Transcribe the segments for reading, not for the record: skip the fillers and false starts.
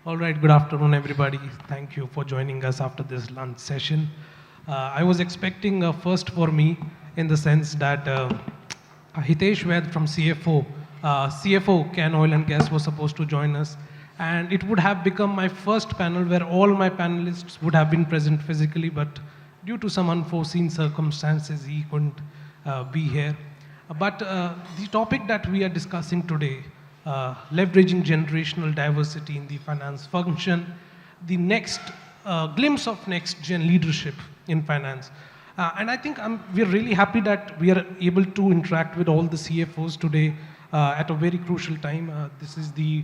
All right, good afternoon, everybody. Thank you for joining us after this lunch session. I was expecting a first for me in the sense that Hitesh Vaid from CFO Cairn Oil and Gas was supposed to join us. And it would have become my first panel where all my panelists would have been present physically, but due to some unforeseen circumstances, he couldn't be here. But the topic that we are discussing today, leveraging generational diversity in the finance function, the next glimpse of next-gen leadership in finance. And I think we're really happy that we are able to interact with all the CFOs today at a very crucial time. This is the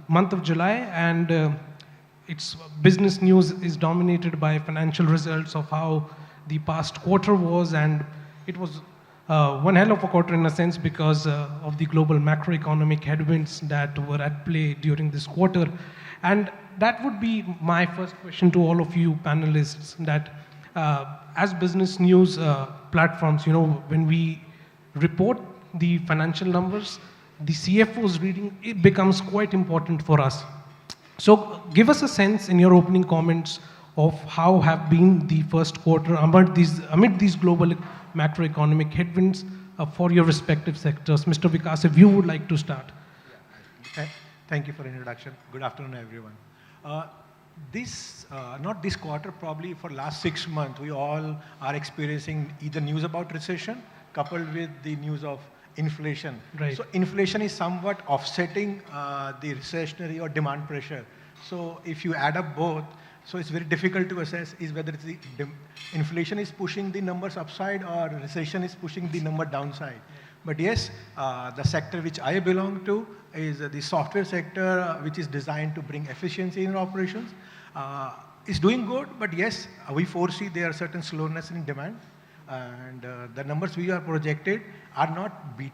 month of July, and its business news is dominated by financial results of how the past quarter was, and it was one hell of a quarter in a sense because of the global macroeconomic headwinds that were at play during this quarter. And that would be my first question to all of you panelists, that as business news platforms, when we report the financial numbers, the CFO's reading, it becomes quite important for us. So give us a sense in your opening comments of how have been the first quarter amid these global macroeconomic headwinds for your respective sectors. Mr. Vikas, if you would like to start. Thank you for the introduction. Good afternoon, everyone. Not this quarter, probably for last 6 months, we all are experiencing either news about recession coupled with the news of inflation. Right. So inflation is somewhat offsetting the recessionary or demand pressure. So if you add up both, so it's very difficult to assess is whether it's the inflation is pushing the numbers upside or recession is pushing the number downside. But yes, the sector which I belong to is the software sector, which is designed to bring efficiency in operations. Is doing good, but yes, we foresee there are certain slowness in demand. And the numbers we are projected are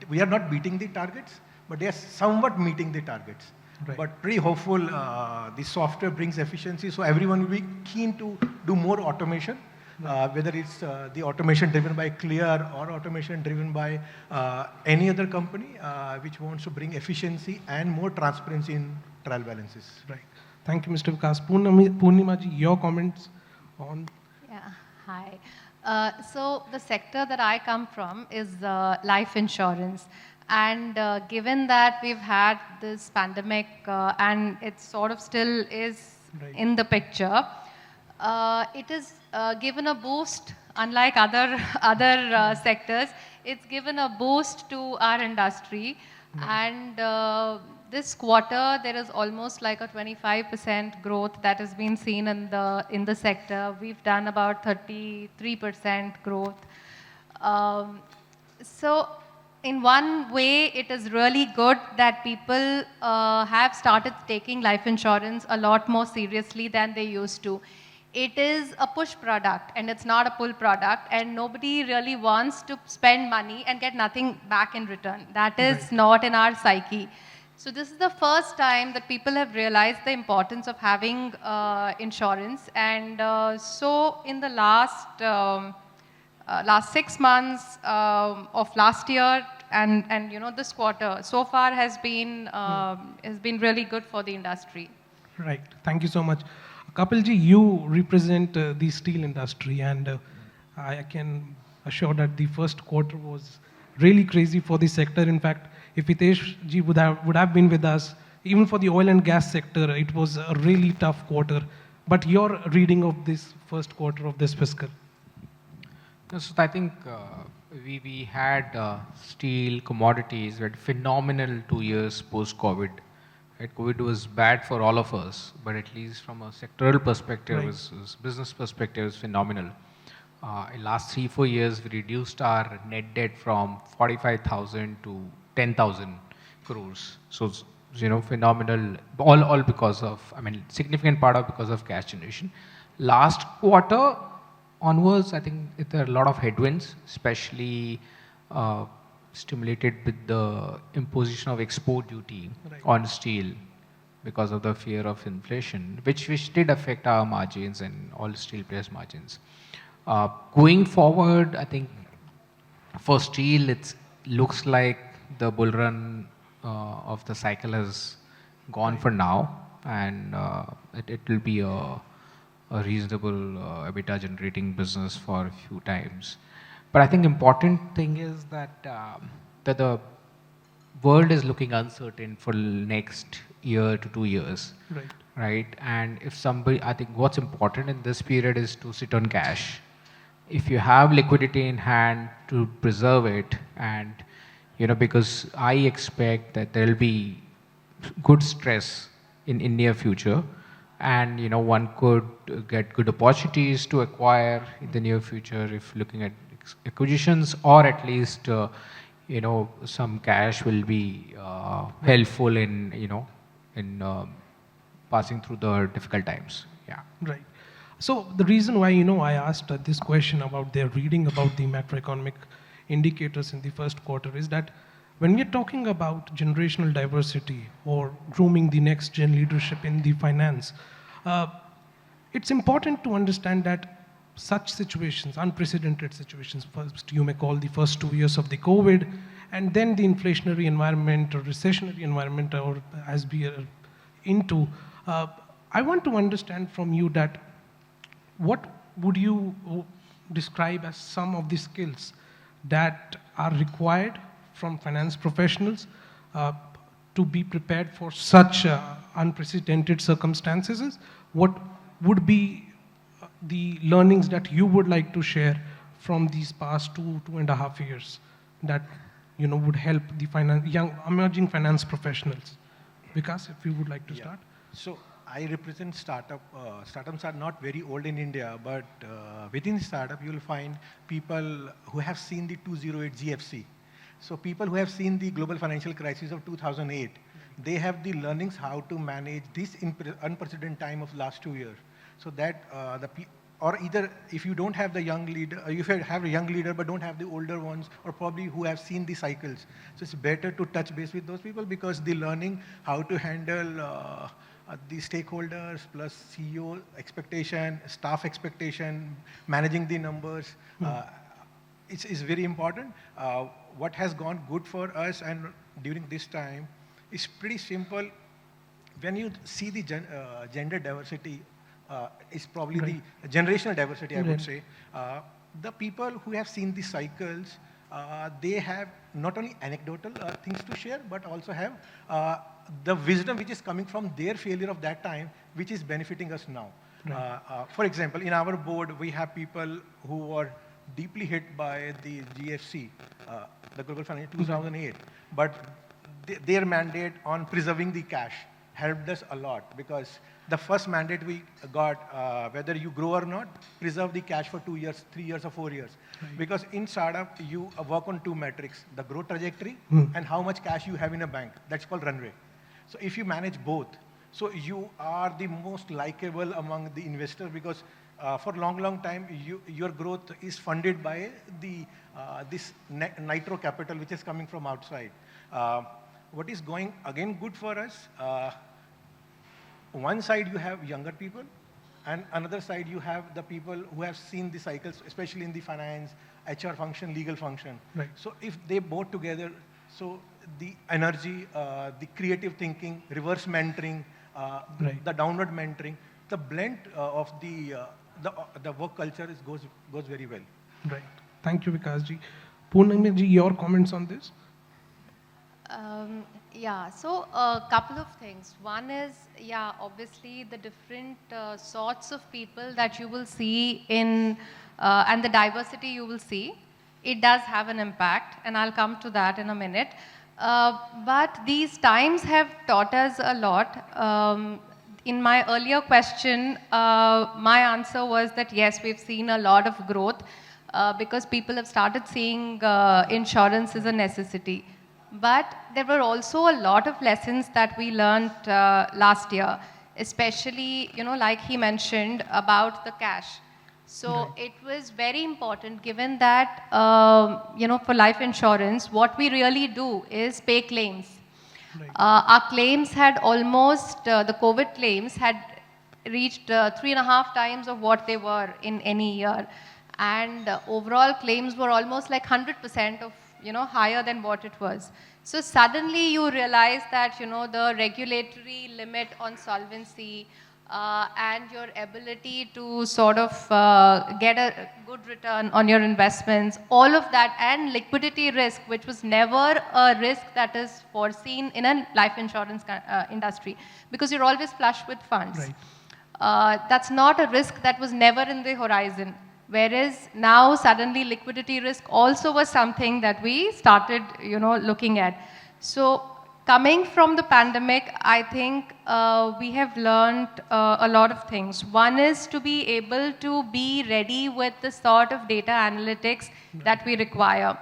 we are not beating the targets, but yes, somewhat meeting the targets. Right. But pretty hopeful the software brings efficiency, so everyone will be keen to do more automation, whether it's the automation driven by Clear or automation driven by any other company which wants to bring efficiency and more transparency in trial balances. Right. Thank you, Mr. Vikas. Poornima ji, your comments on? Yeah, hi. So the sector that I come from is life insurance. And given that we've had this pandemic and it sort of still is in the picture, it has given a boost, unlike other sectors, it's given a boost to our industry. And this quarter, there is almost like a 25% growth that has been seen in the sector. We've done about 33% growth. So in one way, it is really good that people have started taking life insurance a lot more seriously than they used to. It is a push product and it's not a pull product, and nobody really wants to spend money and get nothing back in return. That is not in our psyche. So this is the first time that people have realized the importance of having insurance. And so in the last 6 months of last year and this quarter so far has been really good for the industry. Right. Thank you so much. Kapil ji, you represent the steel industry, and I can assure that the first quarter was really crazy for the sector. In fact, if Hitesh ji would have been with us, even for the oil and gas sector, it was a really tough quarter. But your reading of this first quarter of this fiscal? So I think we had steel commodities, we had phenomenal 2 years post-COVID. Right? COVID was bad for all of us, but at least from a sectoral perspective, business perspective, it was phenomenal. In last 3-4 years, we reduced our net debt from 45,000 to 10,000 crores. So, phenomenal, all because of, significant part of because of cash generation. Last quarter onwards, I think there are a lot of headwinds, especially stimulated with the imposition of export duty on steel because of the fear of inflation, which did affect our margins and all steel players' margins. Going forward, I think for steel, it looks like the bull run of the cycle has gone for now. and it will be a reasonable EBITDA generating business for a few times. But I think important thing is that that the world is looking uncertain for next year to 2 years, Right. right? And if somebody, I think what's important in this period is to sit on cash. If you have liquidity in hand to preserve it, and because I expect that there will be good stress in near future, and one could get good opportunities to acquire in the near future if looking at acquisitions, or at least some cash will be helpful in in passing through the difficult times. Yeah. Right. So the reason why, I asked this question about their reading about the macroeconomic indicators in the first quarter is that when we're talking about generational diversity or grooming the next gen leadership in the finance, it's important to understand that such situations, unprecedented situations, first you may call the first 2 years of the COVID, and then the inflationary environment or recessionary environment, or as we are into, I want to understand from you that what would you describe as some of the skills that are required from finance professionals to be prepared for such unprecedented circumstances? What would be the learnings that you would like to share from these past 2.5 years that would help the young emerging finance professionals? Vikas, if you would like to start. So I represent startup. Startups are not very old in India, but within startup you will find people who have seen the 2008 GFC. So people who have seen the global financial crisis of 2008, they have the learnings how to manage this unprecedented time of last 2 years. So that or either if you don't have the young leader, if you have a young leader but don't have the older ones, or probably who have seen the cycles, so it's better to touch base with those people, because the learning how to handle the stakeholders plus CEO expectation, staff expectation, managing the numbers, is very important. What has gone good for us and during this time is pretty simple. When you see the gender diversity, is probably the generational diversity, I would say. The people who have seen the cycles, they have not only anecdotal things to share, but also have the wisdom which is coming from their failure of that time, which is benefiting us now. For example, in our board, we have people who were deeply hit by the GFC, the global financial 2008, but their mandate on preserving the cash helped us a lot, because the first mandate we got, whether you grow or not, preserve the cash for 2 years, 3 years, or 4 years. Right. Because in startup, you work on two metrics, the growth trajectory and how much cash you have in a bank. That's called runway. So if you manage both, so you are the most likable among the investors, because for long time, your growth is funded by the this nitro capital, which is coming from outside. What is going again good for us? One side you have younger people, and another side you have the people who have seen the cycles, especially in the finance, HR function, legal function. Right. So if they both together, so the energy, the creative thinking, reverse mentoring, the downward mentoring, the blend of the work culture goes very well. Right. Thank you, Vikas ji. Poornima ji, your comments on this? Yeah, so a couple of things. One is, yeah, obviously the different sorts of people that you will see in, and the diversity you will see, it does have an impact, and I'll come to that in a minute. But these times have taught us a lot. In my earlier question, my answer was that yes, we've seen a lot of growth because people have started seeing insurance as a necessity. But there were also a lot of lessons that we learned last year, especially, like he mentioned about the cash. So it was very important, given that, for life insurance, what we really do is pay claims. Right. Our claims had almost, the COVID claims had reached 3.5 times of what they were in any year. And overall claims were almost like 100% of higher than what it was. So suddenly you realize that, the regulatory limit on solvency and your ability to sort of get a good return on your investments, all of that, and liquidity risk, which was never a risk that is foreseen in a life insurance industry, because you're always flush with funds. Right. That's not a risk that was never in the horizon. Whereas now suddenly liquidity risk also was something that we started, looking at. So coming from the pandemic, I think we have learned a lot of things. One is to be able to be ready with the sort of data analytics that we require.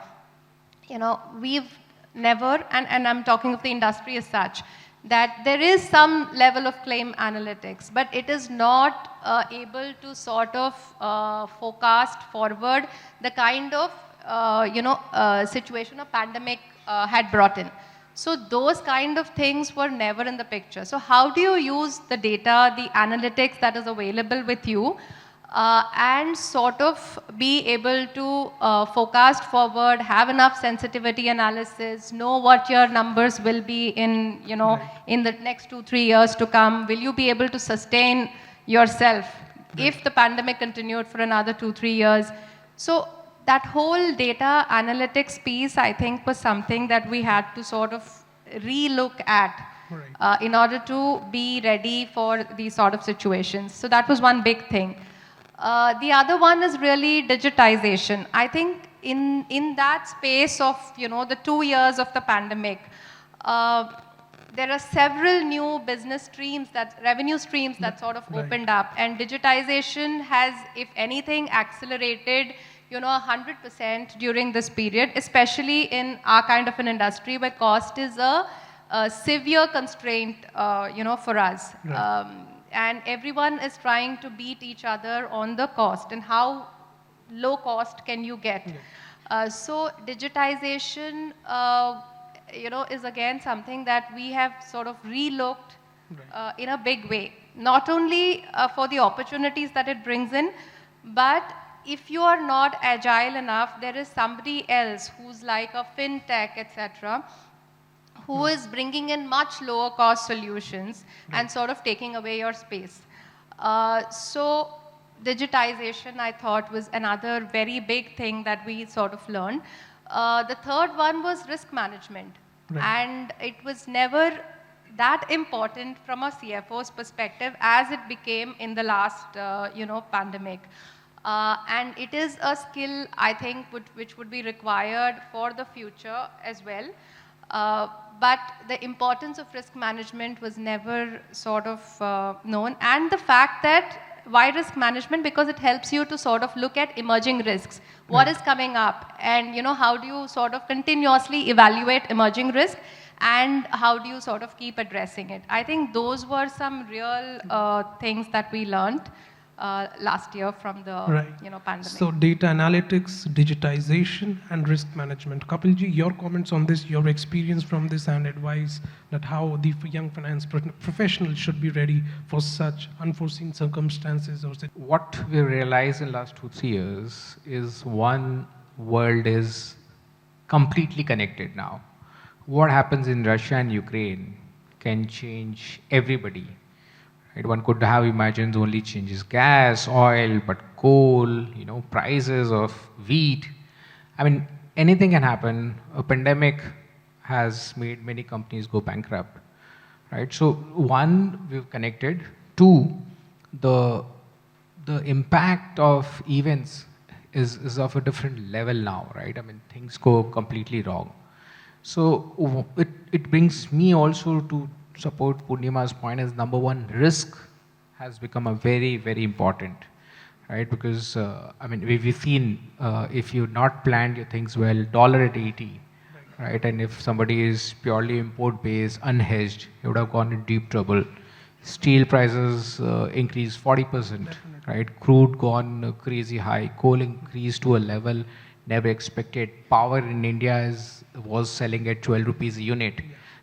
We've never, and I'm talking of the industry as such, that there is some level of claim analytics, but it is not able to sort of forecast forward the kind of situation a pandemic had brought in. So those kind of things were never in the picture. So how do you use the data, the analytics that is available with you, and sort of be able to forecast forward, have enough sensitivity analysis, know what your numbers will be in, in the next 2-3 years to come. Will you be able to sustain yourself if the pandemic continued for another 2-3 years? So that whole data analytics piece, I think, was something that we had to sort of re-look at in order to be ready for these sort of situations. So that was one big thing. The other one is really digitization. I think in that space of, the 2 years of the pandemic, there are several new business streams, revenue streams that sort of opened up. And digitization has, if anything, accelerated 100% during this period, especially in our kind of an industry where cost is a severe constraint, for us. Right. And everyone is trying to beat each other on the cost and how low cost can you get. So digitization, is again something that we have sort of re-looked in a big way. Not only for the opportunities that it brings in, but if you are not agile enough, there is somebody else who's like a fintech, etc., who is bringing in much lower cost solutions and sort of taking away your space. So digitization, I thought, was another very big thing that we sort of learned. The third one was risk management. And it was never that important from a CFO's perspective as it became in the last, pandemic. And it is a skill, I think, which would be required for the future as well. But the importance of risk management was never sort of known. And the fact that, why risk management? Because it helps you to sort of look at emerging risks. What is coming up? And, how do you sort of continuously evaluate emerging risk? And how do you sort of keep addressing it? I think those were some real things that we learned last year from the pandemic. So data analytics, digitization, and risk management. Kapilji, your comments on this, your experience from this, and advice that how the young finance professionals should be ready for such unforeseen circumstances. What we realized in the last 2-3 years is one world is completely connected now. What happens in Russia and Ukraine can change everybody. Right? One could have imagined only changes gas, oil, but coal, prices of wheat. I mean, anything can happen. A pandemic has made many companies go bankrupt, right? So one, we've connected. Two, the impact of events is of a different level now, right? I mean, things go completely wrong. So it brings me also to support Poornima's point as number one, risk has become a very, very important, right? Because, we've seen if you not planned your things well, dollar at 80, right? And if somebody is purely import-based, unhedged, you would have gone in deep trouble. Steel prices increased 40%, right? Crude gone crazy high, coal increased to a level never expected. Power in India was selling at 12 rupees a unit.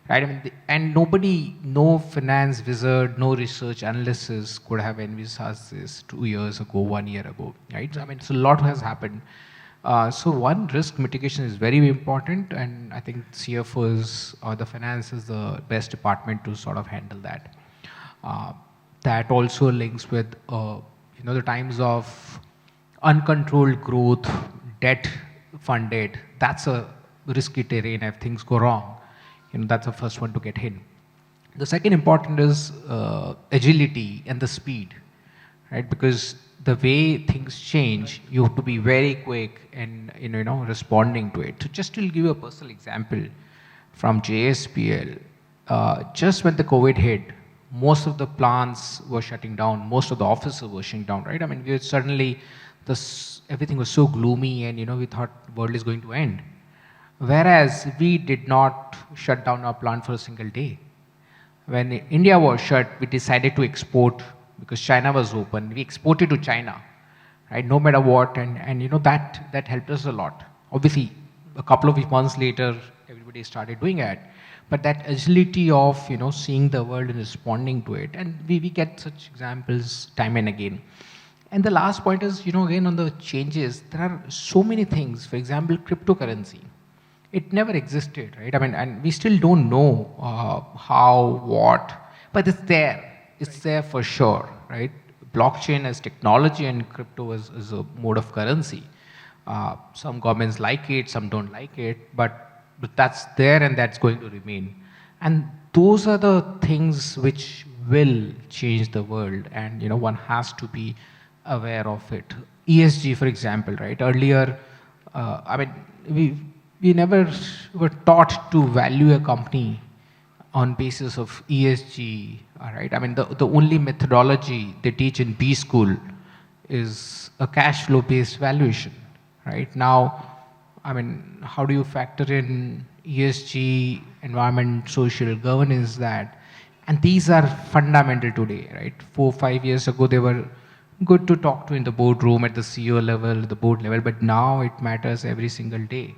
Right? I mean, and nobody, no finance wizard, no research analysts could have envisaged this 2 years ago, 1 year ago. Right? So, I mean, so a lot has happened. So one, risk mitigation is very important, and I think CFOs or the finance is the best department to sort of handle that. Uh, that also links with the times of uncontrolled growth, debt funded. That's a risky terrain if things go wrong. That's the first one to get hit. The second important is agility and the speed, right? Because the way things change, you have to be very quick in responding to it. So just to give you a personal example from JSPL, just when the COVID hit, most of the plants were shutting down, most of the offices were shutting down, right? I mean, suddenly everything was so gloomy, and we thought the world is going to end. Whereas we did not shut down our plant for a single day. When India was shut, we decided to export because China was open. We exported to China, right? No matter what, and that helped us a lot. Obviously, a couple of months later, everybody started doing it. But that agility of seeing the world and responding to it, and we get such examples time and again. And the last point is, again on the changes, there are so many things. For example, cryptocurrency. It never existed, right? I mean, and we still don't know how, what, but it's there. It's there for sure, right? Blockchain as technology and crypto is a mode of currency. Some governments like it, some don't like it, but that's there and that's going to remain. And those are the things which will change the world, and one has to be aware of it. ESG, for example, right? Earlier, we never were taught to value a company on basis of ESG, all right? I mean, the only methodology they teach in B school is a cash flow based valuation, right? Now, I mean, how do you factor in ESG, environment, social governance, that? And these are fundamental today, right? 4 5 years ago, they were good to talk to in the boardroom at the CEO level, the board level, but now it matters every single day.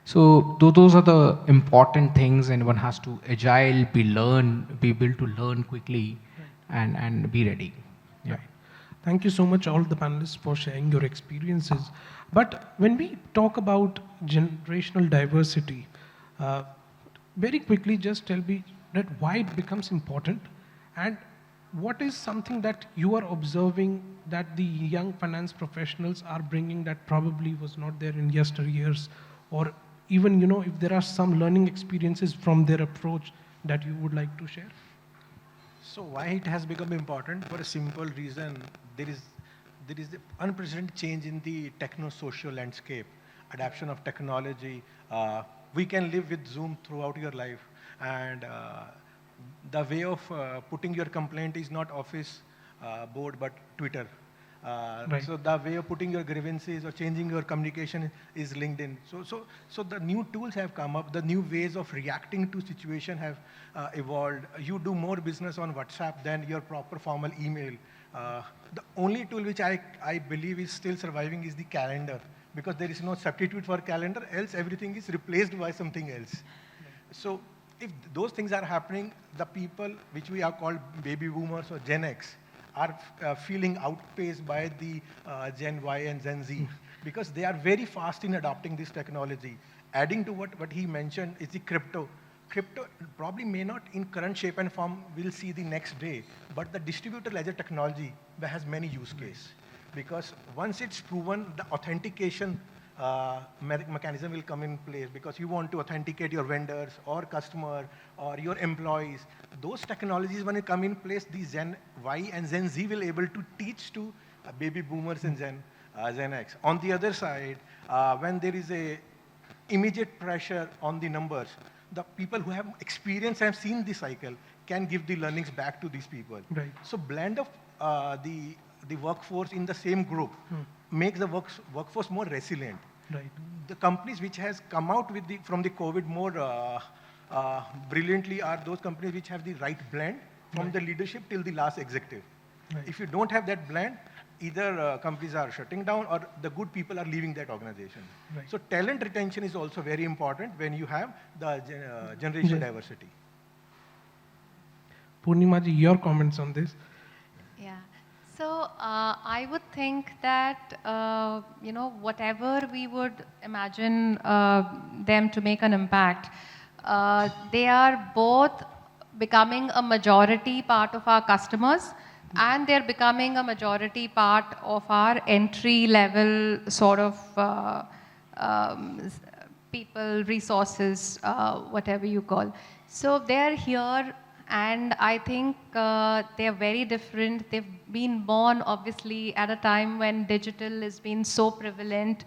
So those are the important things, and one has to be able to learn quickly, and be ready. Yeah. Thank you so much, all the panelists, for sharing your experiences. But when we talk about generational diversity, very quickly, just tell me that why it becomes important, and what is something that you are observing that the young finance professionals are bringing that probably was not there in yesteryears, or even, if there are some learning experiences from their approach that you would like to share? So why it has become important? For a simple reason, there is the unprecedented change in the techno-social landscape, adoption of technology. We can live with Zoom throughout your life, and the way of putting your complaint is not office board, but Twitter. Right. So the way of putting your grievances or changing your communication is LinkedIn. So the new tools have come up, the new ways of reacting to situation have evolved. You do more business on WhatsApp than your proper formal email. The only tool which I believe is still surviving is the calendar, because there is no substitute for calendar, else everything is replaced by something else. So if those things are happening, the people which we are called baby boomers or Gen X are feeling outpaced by the Gen Y and Gen Z, because they are very fast in adopting this technology. Adding to what he mentioned is the crypto. Crypto probably may not in current shape and form will see the next day, but the distributed ledger technology has many use cases. Because once it's proven, the authentication mechanism will come in place, because you want to authenticate your vendors or customer or your employees. Those technologies, when they come in place, the Gen Y and Gen Z will able to teach to baby boomers and Gen X. On the other side, when there is a immediate pressure on the numbers, the people who have experience and have seen the cycle can give the learnings back to these people. Right. So blend of the workforce in the same group makes the workforce more resilient. Right. The companies which has come out with from the COVID more brilliantly are those companies which have the right blend from the leadership till the last executive. Right. If you don't have that blend, either companies are shutting down or the good people are leaving that organization. Right. So talent retention is also very important when you have the generational diversity. Poornima ji, your comments on this? Yeah. So I would think that whatever we would imagine them to make an impact, they are both becoming a majority part of our customers, and they're becoming a majority part of our entry level sort of people, resources, whatever you call. So they're here, and I think they're very different. They've been born, obviously, at a time when digital has been so prevalent.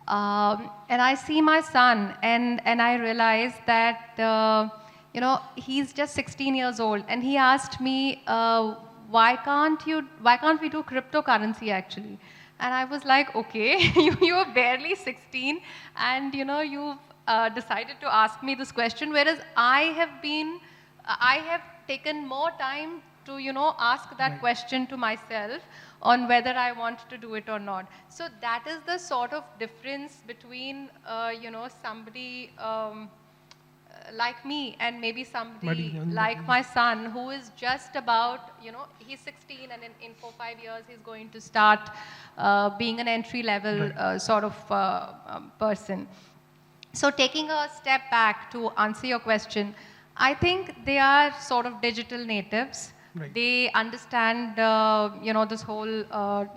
And I see my son, and I realize that, he's just 16 years old, and he asked me, why can't we do cryptocurrency actually? And I was like, okay, you are barely 16, and you've decided to ask me this question, whereas I have taken more time to ask that question to myself on whether I want to do it or not. So that is the sort of difference between somebody like me and maybe somebody like my son, who is just about, he's 16, and in 4-5 years he's going to start being an entry level sort of person. So taking a step back to answer your question, I think they are sort of digital natives. Right. They understand, this whole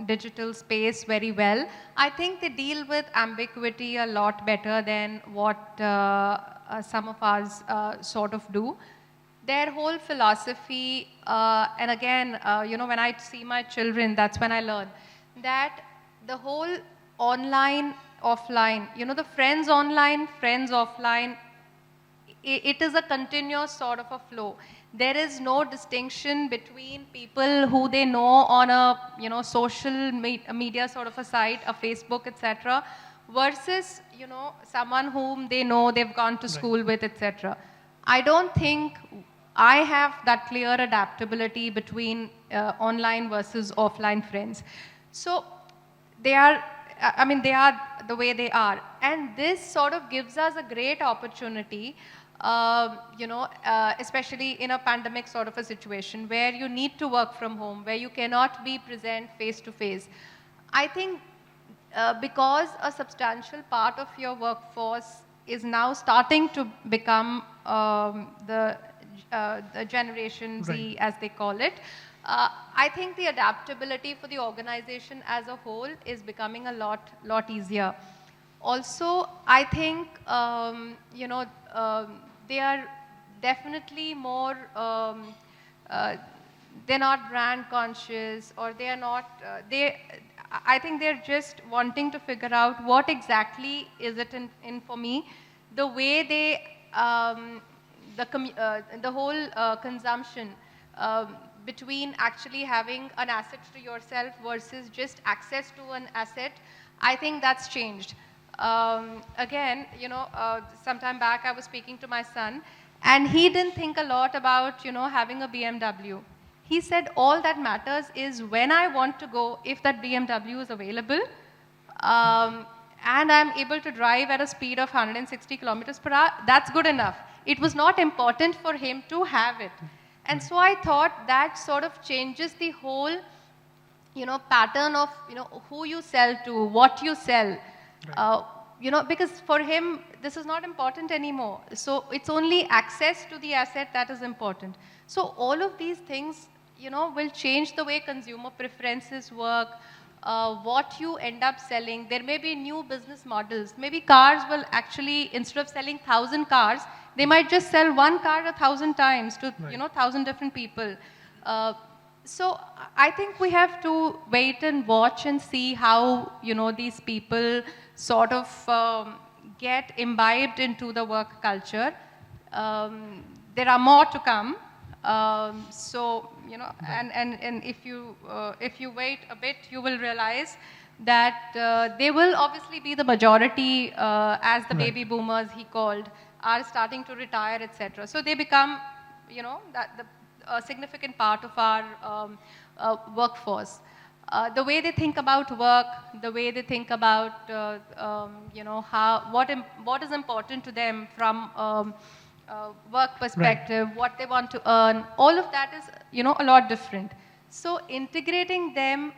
digital space very well. I think they deal with ambiguity a lot better than what some of us sort of do. Their whole philosophy, and again, when I see my children, that's when I learn that the whole online, offline, the friends online, friends offline, it is a continuous sort of a flow. There is no distinction between people who they know on a social media sort of a site, a Facebook, etc., versus someone whom they know they've gone to school with, etc. I don't think I have that clear adaptability between online versus offline friends. So they are the way they are, and this sort of gives us a great opportunity. Especially in a pandemic sort of a situation where you need to work from home, where you cannot be present face to face. I think because a substantial part of your workforce is now starting to become the Generation Z, as they call it, I think the adaptability for the organization as a whole is becoming a lot easier. Also, I think, they are definitely more, they're not brand conscious, or they are not, I think they're just wanting to figure out what exactly is it in for me. The way they, the whole consumption between actually having an asset to yourself versus just access to an asset, I think that's changed. Again, sometime back I was speaking to my son, and he didn't think a lot about, having a BMW. He said all that matters is when I want to go, if that BMW is available, and I'm able to drive at a speed of 160 kilometers per hour, that's good enough. It was not important for him to have it. And so I thought that sort of changes the whole, pattern of, who you sell to, what you sell. Because for him, this is not important anymore. So it's only access to the asset that is important. So all of these things, will change the way consumer preferences work, what you end up selling. There may be new business models. Maybe cars will actually, instead of selling 1,000 cars, they might just sell one car 1,000 times to, 1,000 different people. So I think we have to wait and watch and see how, these people sort of get imbibed into the work culture. There are more to come. So, and if you wait a bit, you will realize that they will obviously be the majority, as the baby boomers, he called, are starting to retire, etc. So they become, a significant part of our workforce. The way they think about work, the way they think about, what is important to them from work perspective, what they want to earn, all of that is, a lot different. So integrating them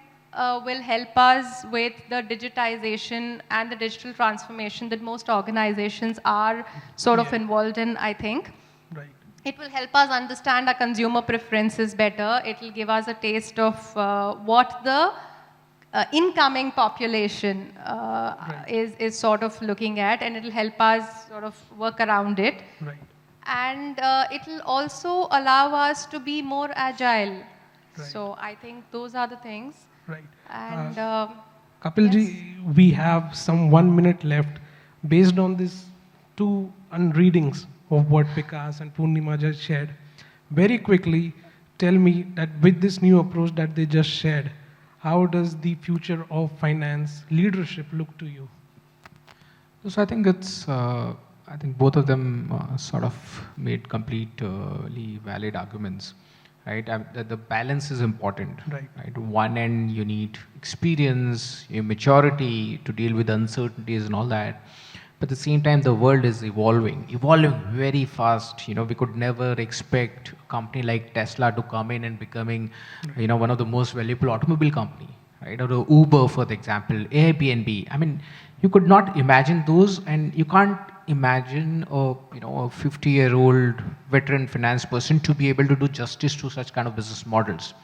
will help us with the digitization and the digital transformation that most organizations are sort of involved in, I think. Right. It will help us understand our consumer preferences better. It will give us a taste of what the incoming population is sort of looking at, and it will help us sort of work around it. Right. And it will also allow us to be more agile. Right. So I think those are the things. Right. And Kapilji, we have some 1 minute left. Based on these two unreadings of what Vikas and Poornima just shared, very quickly tell me that with this new approach that they just shared, how does the future of finance leadership look to you? So I think I think both of them sort of made completely valid arguments, right? The balance is important, right? One end you need experience, maturity to deal with uncertainties and all that. But at the same time, the world is evolving very fast. We could never expect a company like Tesla to come in and becoming, one of the most valuable automobile company, right? Or Uber, for the example, Airbnb. I mean, you could not imagine those, and you can't imagine a 50-year-old veteran finance person to be able to do justice to such kind of business models,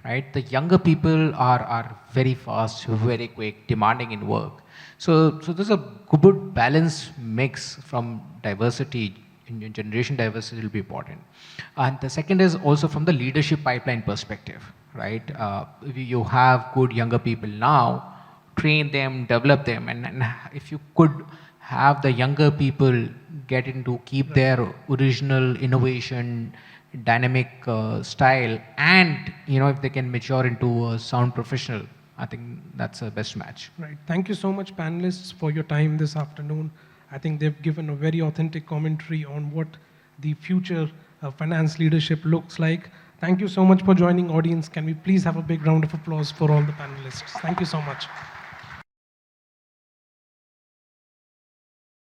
right? The younger people are very fast, very quick, demanding in work. So there's a good balance mix from diversity. In generation diversity will be important. And the second is also from the leadership pipeline perspective, right? You have good younger people now, train them, develop them, and if you could have the younger people get into keep their original innovation, dynamic style, and if they can mature into a sound professional, I think that's a best match. Right. Thank you so much, panelists, for your time this afternoon. I think they've given a very authentic commentary on what the future of finance leadership looks like. Thank you so much for joining, audience. Can we please have a big round of applause for all the panelists? Thank you so much.